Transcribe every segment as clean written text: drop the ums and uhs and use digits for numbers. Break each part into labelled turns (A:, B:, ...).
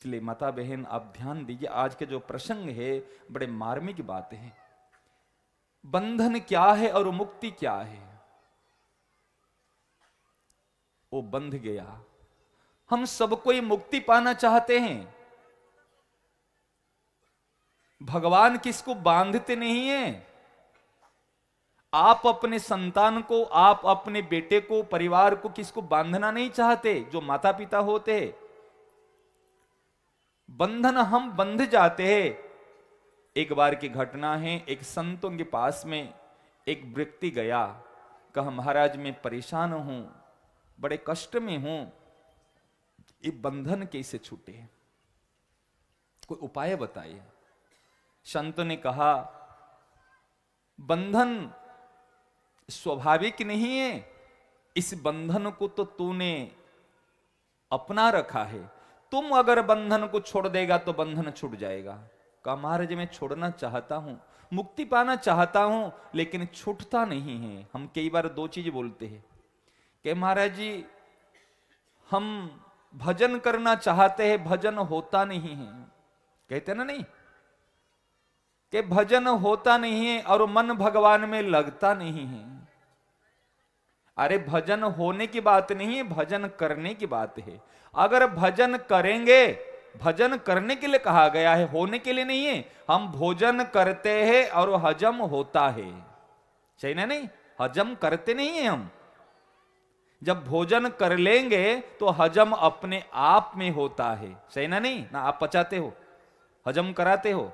A: इसलिए माता बहन आप ध्यान दीजिए, आज के जो प्रसंग है बड़े मार्मिक बातें हैं। बंधन क्या है और मुक्ति क्या है? वो बंध गया। हम सब कोई मुक्ति पाना चाहते हैं। भगवान किसको बांधते नहीं है। आप अपने संतान को, आप अपने बेटे को, परिवार को किसको बांधना नहीं चाहते। जो माता पिता होते हैं, बंधन हम बंध जाते हैं। एक बार की घटना है, एक संतों के पास में एक व्यक्ति गया, कहा महाराज मैं परेशान हूं, बड़े कष्ट में हूं, ये बंधन कैसे छूटे, कोई उपाय बताइए। संत ने कहा बंधन स्वाभाविक नहीं है, इस बंधन को तो तूने अपना रखा है। तुम अगर बंधन को छोड़ देगा तो बंधन छूट जाएगा। कहा महाराज मैं छोड़ना चाहता हूं, मुक्ति पाना चाहता हूं, लेकिन छूटता नहीं है। हम कई बार दो चीज बोलते हैं कि महाराज जी हम भजन करना चाहते हैं, भजन होता नहीं है। कहते ना नहीं कि भजन होता नहीं है और मन भगवान में लगता नहीं है। अरे भजन होने की बात नहीं है, भजन करने की बात है। अगर भजन करेंगे, भजन करने के लिए कहा गया है, होने के लिए नहीं है। हम भोजन करते हैं और हजम होता है, सही ना? नहीं, हजम करते नहीं है हम। जब भोजन कर लेंगे तो हजम अपने आप में होता है, सही ना? नहीं ना, आप पचाते हो, हजम कराते हो।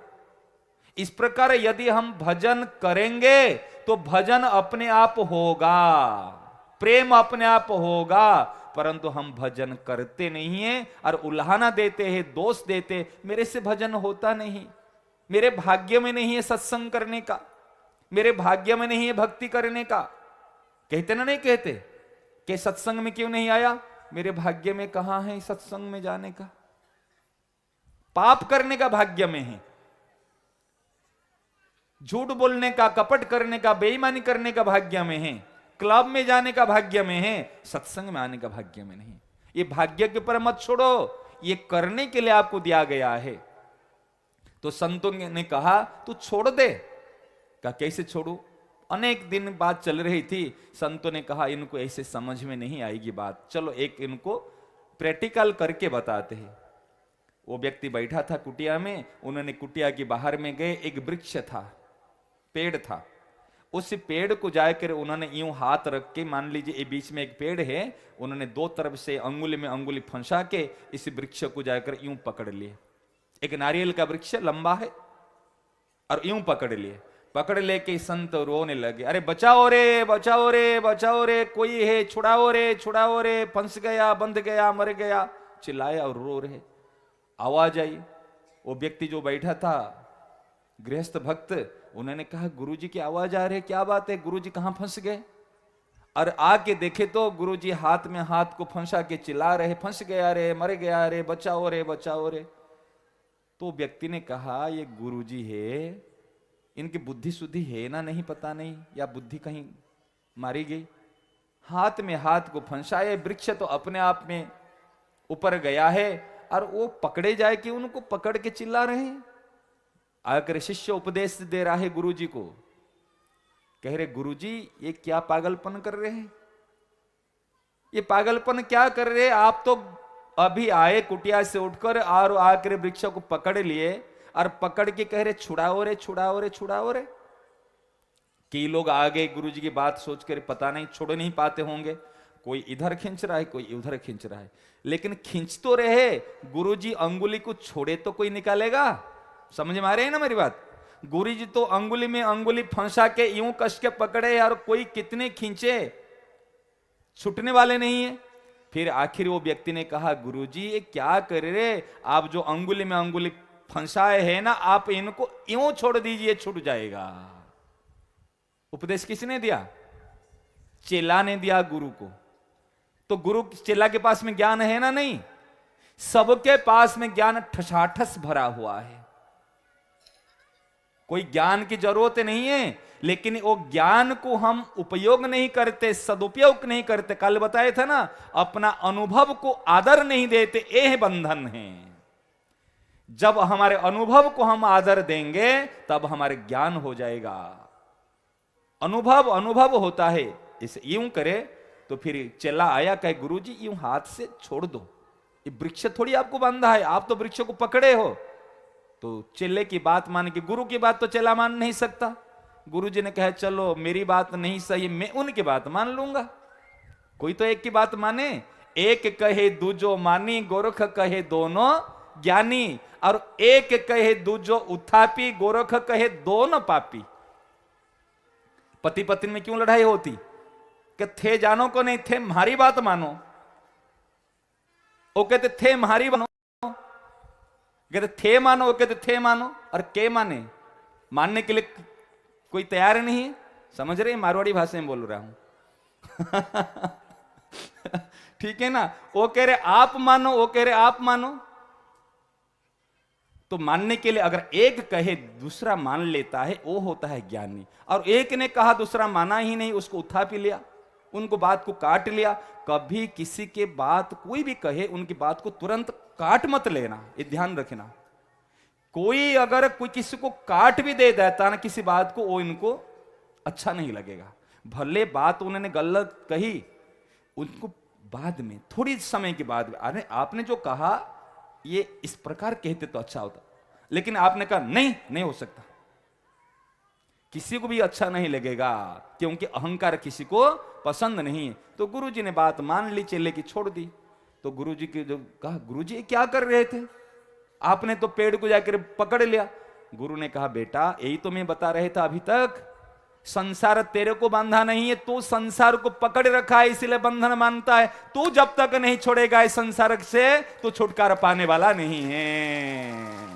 A: इस प्रकार यदि हम भजन करेंगे तो भजन अपने आप होगा, प्रेम अपने आप होगा, परंतु हम भजन करते नहीं हैं और उल्हाना देते हैं, दोष देते, मेरे से भजन होता नहीं, मेरे भाग्य में नहीं है सत्संग करने का, मेरे भाग्य में नहीं है भक्ति करने का। कहते ना नहीं कहते कि सत्संग में क्यों नहीं आया, मेरे भाग्य में कहां है सत्संग में जाने का, पाप करने का भाग्य में है, झूठ बोलने का, कपट करने का, बेईमानी करने का भाग्य में है, क्लब में जाने का भाग्य में है, सत्संग में आने का भाग्य में नहीं। ये भाग्य के ऊपर मत छोड़ो, ये करने के लिए आपको दिया गया है। तो संतों ने कहा तू छोड़ दे। कहा कैसे छोड़ू? अनेक दिन बात चल रही थी। संतों ने कहा इनको ऐसे समझ में नहीं आएगी बात, चलो एक इनको प्रैक्टिकल करके बताते हैं। वो व्यक्ति बैठा था कुटिया में, उन्होंने कुटिया के बाहर में गए, एक वृक्ष था, पेड़ था, उस पेड़ को जाकर उन्होंने यूं हाथ रख के, मान लीजिए ये बीच में एक पेड़ है, उन्होंने दो तरफ से अंगुली में अंगुली फंसा के इस वृक्ष को जाकर यूं पकड़ लिए। एक नारियल का वृक्ष लंबा है और यूं पकड़ लिए। पकड़ लेके संत रोने लगे, अरे बचाओ रे बचाओ रे बचाओ रे, कोई है, छुड़ाओ रे छुड़ाओ रे, फंस गया, बंध गया, मर गया, चिल्लाए और रो रहे। आवाज आई, वो व्यक्ति जो बैठा था गृहस्थ भक्त, उन्होंने कहा गुरुजी की आवाज आ रही है, क्या बात है, गुरुजी कहां फंस गए? और आके देखे तो गुरुजी हाथ में हाथ को फंसा के चिल्ला रहे, फंस गया रे, मर गया रे, बचाओ रे बचाओ रे। तो व्यक्ति ने कहा ये गुरुजी है, इनकी बुद्धि शुद्धि है ना, नहीं पता नहीं, या बुद्धि कहीं मारी गई। हाथ में हाथ को फंसाए, वृक्ष तो अपने आप में ऊपर गया है और वो पकड़े जाए कि उनको पकड़ के चिल्ला रहे हैं। आकर शिष्य उपदेश दे रहा है गुरुजी को, कह रहे गुरुजी ये क्या पागलपन कर रहे हैं, ये पागलपन क्या कर रहे हैं? आप तो अभी आए कुटिया से उठकर और आकर वृक्ष को पकड़ लिए और पकड़ के कह रहे छुड़ाओ रे छुड़ाओ रे छुड़ाओ रे। कई लोग आ गए गुरुजी की बात सोचकर, पता नहीं छोड़ नहीं पाते होंगे, कोई इधर खींच रहा है, कोई उधर खींच रहा है, लेकिन खींच तो रहे। गुरुजी अंगुली को छोड़े तो कोई निकालेगा? समझ में आ रहे हैं ना मेरी बात? गुरुजी तो अंगुली में अंगुली फंसा के यूं कस के पकड़े और कोई कितने खींचे, छूटने वाले नहीं है। फिर आखिर वो व्यक्ति ने कहा गुरुजी ये क्या कर रहे, आप जो अंगुली में अंगुली फंसाए हैं ना, आप इनको यूं छोड़ दीजिए, छूट जाएगा। उपदेश किसने दिया? चेला ने दिया गुरु को। तो गुरु चेला के पास में ज्ञान है ना? नहीं, सबके पास में ज्ञान ठसाठस भरा हुआ है, कोई ज्ञान की जरूरत नहीं है, लेकिन वो ज्ञान को हम उपयोग नहीं करते, सदुपयोग नहीं करते। कल बताए थे ना, अपना अनुभव को आदर नहीं देते, यह बंधन है। जब हमारे अनुभव को हम आदर देंगे तब हमारे ज्ञान हो जाएगा। अनुभव अनुभव होता है। इसे यूं करे तो फिर चेला आया, कहे गुरुजी यूं हाथ से छोड़ दो, ये वृक्ष थोड़ी आपको बांधा है, आप तो वृक्ष को पकड़े हो। तो चेले की बात मान के, गुरु की बात तो चेला मान नहीं सकता। गुरुजी ने कहा चलो मेरी बात नहीं सही, मैं उनकी बात मान लूंगा। कोई तो एक की बात माने। एक कहे दूजो मानी, गोरख कहे दोनों ज्ञानी। और एक कहे दूजो उत्थापी, गोरख कहे दोनों पापी। पति पत्नी में क्यों लड़ाई होती? कि थे जानो को नहीं, थे हमारी बात मानो। वो कहते थे हमारी मानो, कहते थे मानो, वो कहते थे मानो। और के माने? मानने के लिए कोई तैयार नहीं है। समझ रहे? मारवाड़ी भाषा में बोल रहा हूं। ठीक है ना? वो कह रहे आप मानो, वो कह रहे आप मानो। तो मानने के लिए अगर एक कहे दूसरा मान लेता है, वो होता है ज्ञानी। और एक ने कहा दूसरा माना ही नहीं, उसको उठा पी लिया, उनको बात को काट लिया। कभी किसी के बात कोई भी कहे, उनकी बात को तुरंत काट मत लेना, ये ध्यान रखना। कोई अगर कोई किसी को काट भी दे देता ना किसी बात को, वो इनको अच्छा नहीं लगेगा। भले बात उन्होंने गलत कही, उनको बाद में थोड़ी समय के बाद, अरे आपने जो कहा ये इस प्रकार कहते तो अच्छा होता, लेकिन आपने कहा नहीं, नहीं हो सकता। किसी को भी अच्छा नहीं लगेगा, क्योंकि अहंकार किसी को पसंद नहीं है। तो गुरुजी ने बात मान ली, चेले की छोड़ दी। तो गुरुजी के जो कहा, गुरुजी क्या कर रहे थे? आपने तो पेड़ को जाकर पकड़ लिया। गुरु ने कहा बेटा यही तो मैं बता रहे था अभी तक, संसार तेरे को बांधा नहीं है, तू संसार को पकड़ रखा है इसलिए बंधन मानता है। तू जब तक नहीं छोड़ेगा इस संसार से तो छुटकारा पाने वाला नहीं है।